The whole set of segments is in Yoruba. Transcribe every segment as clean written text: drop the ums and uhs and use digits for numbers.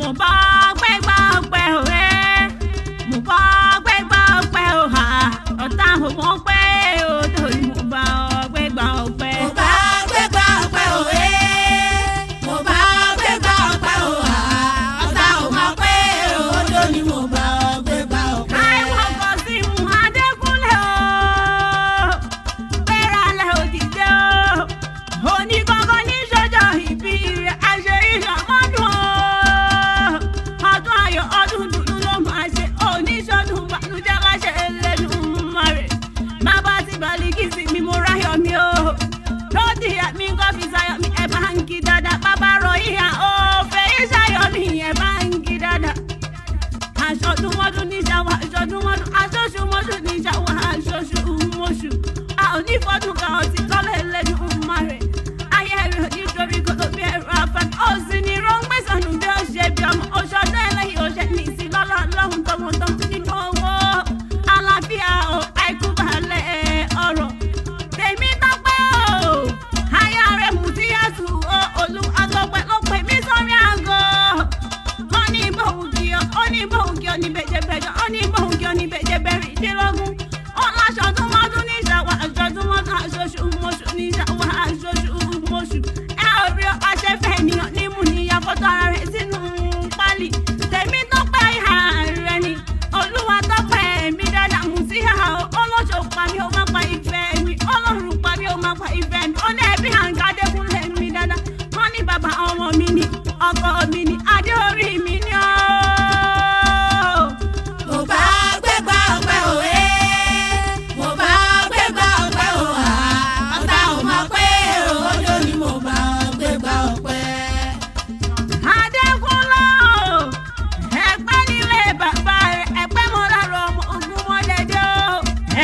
mo bá gbégbá ọpẹ́ òwe mo bá gbégbá ọpẹ́ òhà ọ̀tá òmò pẹ́ o torí mo bá gbégbá ọpẹ́. mo bá gbégbá ọpẹ́ òwe mo bá gbégbá ọpẹ́ òhà ọ̀tá òmò pẹ́ o torí mo bá gbégbá ọpẹ́. àìwọ̀ kò sí mu Adékúnlé o gbéra lẹ̀ òdìdé o onígbọ̀ngàn ní sọ́jọ́ ìbí rẹ̀ àṣẹ ìṣàmọ́dún o ọdún ayọ̀ ọdún dúdú ló máa ṣe oníṣọ́dún bànújẹ́ láṣẹ Elédùmarè bàbá ti Bàlíkísì mi mo ráyọ̀ mi o lódì mi kọ́ fi sayọ̀ mi ẹ̀ bá ń kí dáadáa bàbá rọ ìhà o fèyí sayọ̀ mi ẹ̀ bá ń kí dáadáa aṣọdúnmọ́dún ní ṣàwọ̀ aṣọdúnmọ́dún aṣoṣùmọ́dún ní ṣàwọ̀ aṣoṣùmọ́ṣù a ò ní fọ́dún kan ọtí kọ́lẹ̀ Elédùmarè ayé rẹ̀ nítorí kòtò bí ẹ̀rọ afẹ́ ó sì ní rọ́ngbẹ́sánú bí ó ṣe bí ọmọ oṣọdún ẹlẹ́yìn ó ṣe ní sí lọ́lọ́ lọ́hùn tọmọtọmọ nínú owó àlàáfíà o àìkú balẹ̀ ọ̀rọ̀ tèmi tọ́pẹ́ o aya rẹ̀ mú sí yàtù o olú àtọ́pẹ́ ló pè mí sórí àgọ́ ó ní bòókì ó ní bòókì ó ní bẹ̀jẹ̀bẹ̀jọ ó ní bòókì ó ní bẹ̀jẹ̀bẹ̀rìndínlógún ó láṣọdúnmọ́dún ní ìṣàwọ̀ aṣọdúnmọ́dún aṣoṣùmọ́ṣù ní ìṣàwọ̀ aṣoṣùmọ́ṣù ẹ ò rí aṣẹ́fẹ́ ènìyàn nímú níyà fọ́tò ara rẹ̀ sínú pálí tèmi tọ́pẹ́ ìhà rẹ̀ ni olúwa tọ́pẹ́ mi dáadáa mú sí ìhà ọlọ́ṣọ́ pa mi ó má pa ìfẹ́ mi ọlọ́run pa mi ó má pa ìfẹ́ mi ó ní ẹbí àǹkà Adékúnlé mi dáadáa wọ́n ní bàbá ọmọ mi ni ọkọ mi ni adé orí mi ni ó. mo bá gbégbá ọpẹ́ òwe mo bá gbégbá ọpẹ́ òhà ọ̀tá òmò pẹ́ o torí mo bá gbégbá ọpẹ́. Adékúnlé o ẹ̀pẹ́ nílé bàbá rẹ̀ ẹ̀pẹ́ mọ́ lára ọmọ ogun mọ́dẹ́dẹ́ o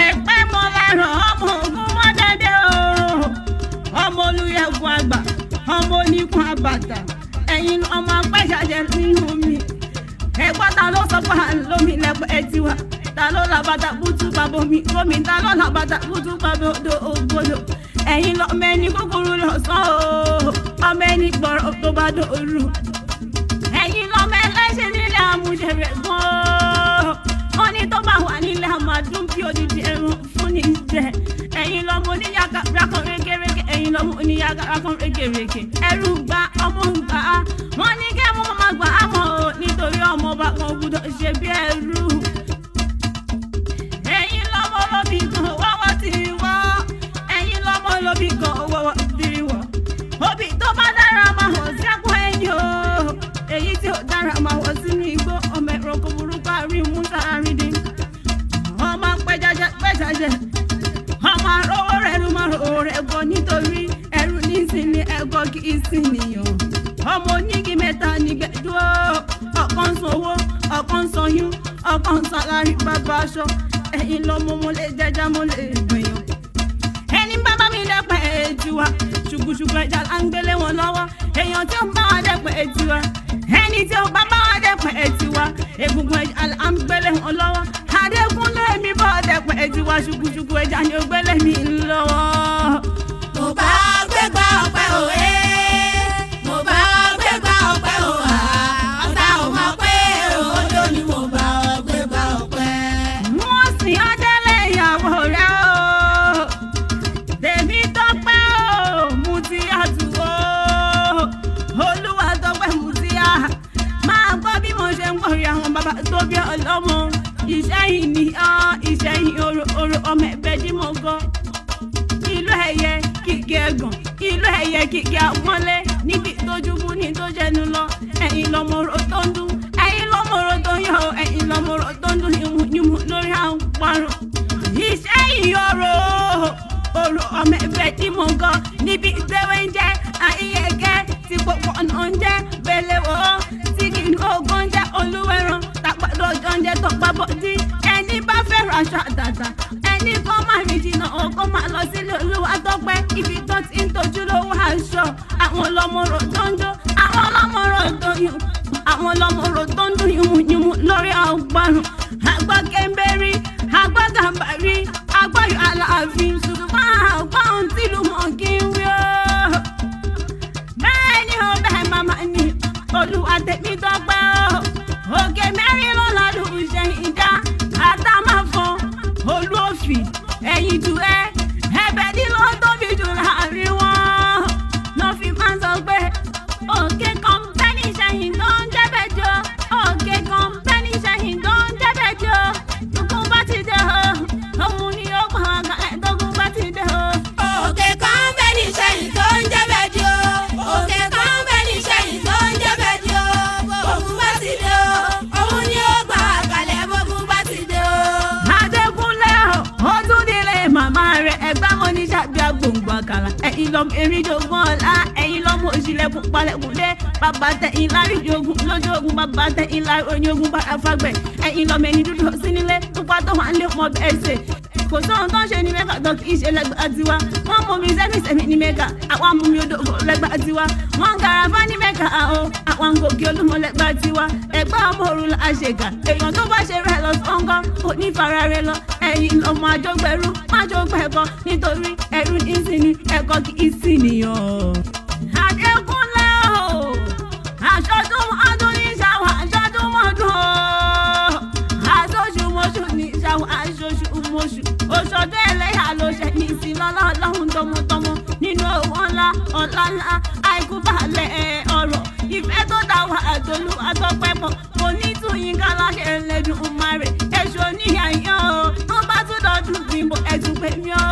ẹ̀pẹ́ mọ́ lára ọmọ ogun mọ́dẹ́dẹ́ o ọmọ olùyẹ̀kùn àgbà ọmọ oníkun àbàtà ẹ̀yin ọmọ apẹ́ṣàjẹ́ nínú mi ẹ̀gbọ́n ta ló sọ pé à ń lómi lẹ́pẹ́ tiwa ta ló làbàtà kútú bàbá mi gómi ta ló làbàtà kútú bàbá odò ògbódò ẹ̀yin lọ́mọ ẹni kúkúrú lọ́sàn o ọmọ ẹni gbọ́rọ̀ tó bá dòru ẹ̀yin lọ́mọ ẹlẹ́ṣẹ̀ nílẹ̀ àmúṣẹ̀rẹ̀ gan-an ó ní tó bá wà nílẹ̀ àmàdún bí odidi ẹran fún ní jẹ ẹ̀yin lọ́mọ oníyàgá rákan rékèrékè ẹ̀yin lọ́mọ oníyàgá rákan rékèrékè ẹrù gba ọmọ gbà á wọ́n ní kẹ́ mọ́ máa gbà á mọ́ o nítorí ọmọ bá kan gbúdọ̀ ṣe bí ẹrú ẹ̀yin lọ́mọ lóbi kan wọ́wọ́ ti wọ́ ẹ̀yin lọ́mọ lóbi kan wọ́wọ́ ti wọ́ òbí tó bá dára máa hàn sẹ́kùn ẹ̀yìn o èyí tí ò dára máa wọ̀ sínú igbó ọmọ ẹ̀rọ kò burúkú àrí musa àrídìn ọmọ pẹ́jájẹ́ ọmọ arówó rẹ̀ ló máa rò rẹ̀ gbọ́ nítorí ẹrú nísìnyí ẹ̀gbọ́ kì í sì nìyàn ọmọ onígi mẹ́ta nígbẹ̀dúró ọ̀kan sanwó ọ̀kan sanyún ọ̀kan sàlárì bàbá aṣọ ẹ̀yin lọ́mọ mo lè jẹjá mo lè gbìyàn ẹni bàbá mi dẹ́pẹ́ ètùwà ṣùkùṣùkù ẹja là ń gbélé wọn lọ́wọ́ èèyàn tí ó bá wà dẹ́pẹ́ ètùwà ẹni tí ó bá bá wà dẹ́pẹ́ ètùwà egungun ẹja là ń gbélé wọn lọ́wọ́ Adékúnlé mi bọ́ dẹ́pẹ́ ètùwà ṣùkùṣùkù ẹja ni ó gbélé mi lọ́wọ́. mo bá gbégbá ọpẹ́ òwe mo bá gbégbá ọpẹ́ òhà ọ̀tá òmò pẹ́ o torí mo bá gbégbá ọpẹ́. wọ́n sì ọ́ délé ìyàwó rẹ̀ o tèmi tọ́pẹ́ o mú ti àtúwò olúwa tọ́pẹ́ mú ti à máa gbọ́ bí mo ṣe ń gbọ́rí àwọn bàbá tó bí ọlọ́mọ ìṣẹ́yìn ni ìṣẹ́yìn oró ọmọ ẹ̀bẹ̀ dí mo gọ́ ìlú ẹ̀yẹ kìkì ẹ̀gàn ìlú ẹ̀yẹ kìkì àpọ́nlé níbi tójúbú ní tó jẹnu lọ ẹ̀yin lọ́mọ̀ọ́rọ̀ tó ń dún ẹ̀yin lọ́mọ̀ọ́rọ̀ tó ń yọ ẹ̀yin lọ́mọ̀ọ́rọ̀ tó ń dún yùmùyùmù lórí àwọn parun ìṣẹ́yìn oró ọmọ ẹ̀bẹ̀ dí mo gọ́ níbi tẹ́wẹ́ ń jẹ́ àyẹ̀kẹ́ tí pọ̀pọ̀ náà ń jẹ́ bẹ̀lẹ̀ wọ́ tí kì í ogún jẹ́ olúwẹ̀ràn tàpádọ́ ọjọ́ ń jẹ́ tọ́pábọ́dí ẹni bá fẹ́ràn aṣọ àtàtà ẹni kan máa rìn jìnnà ọkọ máa lọ sílé olúwa tọ́pẹ́ ibi tó ti ń tọ́jú lówó aṣọ àwọn lọ́mọ̀ọ́rọ̀ tó ń dún àwọn lọ́mọ̀ọ́rọ̀ tó yùn àwọn lọ́mọ̀ọ́rọ̀ tó ń dún yùmùyùmù lórí àgbàrùn àgbà kẹ́ńbẹ́rì àgbà gàmbàrí àgbáyọ̀ aláàfin ṣùgbọ́n àgbà ohun tìlú mọ̀ kí n wí ó bẹ́ẹ̀ ni ó bẹ́ẹ̀ máa ní Olúwa tèmi tọ́pẹ́ o òkè mẹ́rin ló lọ́dún ìṣẹ̀yìn já àtàmáfọ́n olófì ẹ̀yìn jù ẹ̀bẹ̀ ní ló tóbi jù láàrin wọn lọ́ fi máa ń sọ pé òkè kan bẹ́ẹ̀ ní ìṣẹ̀yìn tó ń jẹ́bẹ̀ jọ òkè kan bẹ́ẹ̀ ní ìṣẹ̀yìn tó ń jẹ́bẹ̀ jọ tókun bá ti dé o òun ni ó pa ọ̀gá ẹ̀ tókun bá ti dé o. òkè kan bẹ́ẹ̀ ní ìṣẹ̀yìn tó ń jẹ́bẹ̀ jọ òkè kan bẹ́ẹ̀ ní ìṣẹ̀yìn tó ń jẹ́bẹ̀ jọ òkun bá ti dé o òun ni ó pa àkàlẹ̀ bókun bá ti dé o. Adékúnlé ó tún nílé màmá rẹ̀ ẹgbẹ́ wọn ní sàbí agbóǹgbò àkàrà ẹ̀yin lọ́mọ erin jogún ọ̀la ẹ̀yin lọ́mọ òṣìlẹ̀kùn palẹ̀kùn dé bàbá tẹ̀yìn lárí jogun lójú ogun bàbá tẹ̀yìn lárí oyin ogun bàrà fagbẹ̀ ẹ̀yin lọ́mọ ẹni dúdú sí nílé púpà tó wà ń lé mọ́ bẹ́ẹ̀ ṣe kò sóhun tó ń ṣe ní mẹ́ka tó kì í ṣe lẹ́gbàá tiwa wọ́n mú mi sẹ́mi ní mẹ́ka àwọn mú mi odò lẹ́gbàá tiwa wọ́n ń garafa ní mẹ́ka àwọn gòkè olúmọ lẹ́gbàá tiwa ẹ̀gbá ọmọ òru la ṣèkà èèyàn tó bá ṣe rẹ̀ lọ sọ́ngàn kò ní fara rẹ̀ lọ ẹ̀yin lọ́mọ àjọgbẹ̀rú májọgbẹ̀kọ nítorí ẹ̀rú ní sinmi ẹ̀kọ́ kì í sì nìyàn. Adékúnlé o aṣọ́dún ọdún ní ṣàwọn aṣọ́dún mọ́dún o aṣoṣù mọ́ṣù ní ṣàwọn aṣoṣù mọ́ṣù oṣọdún ẹlẹ́yà ló ṣe ní sí lọ́lọ́run tọmọtọmọ nínú owó ńlá ọ̀la ńlá àìkú balẹ̀ ọ̀rọ̀ ìfẹ́ tó dá wà àtolú àtọ́pẹ́pọ̀ kò ní túyín ká láṣẹ ẹlẹ́dùn márẹ̀ èṣù oníyàyàn o wọ́n bá tún dọ̀dún bímbọ ẹ̀tún pé mi o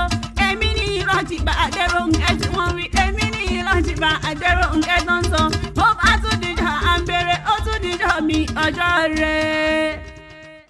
èmi ní ìrántí bá àdẹ́rọ̀ ẹ̀tún wọn rí èmi ní ìrántí bá àdẹ́rọ̀ ẹ̀tún sọ ó bá tún dìjọ́ à ń bèrè ó tún dìjọ́ mi ọjọ́ rẹ̀.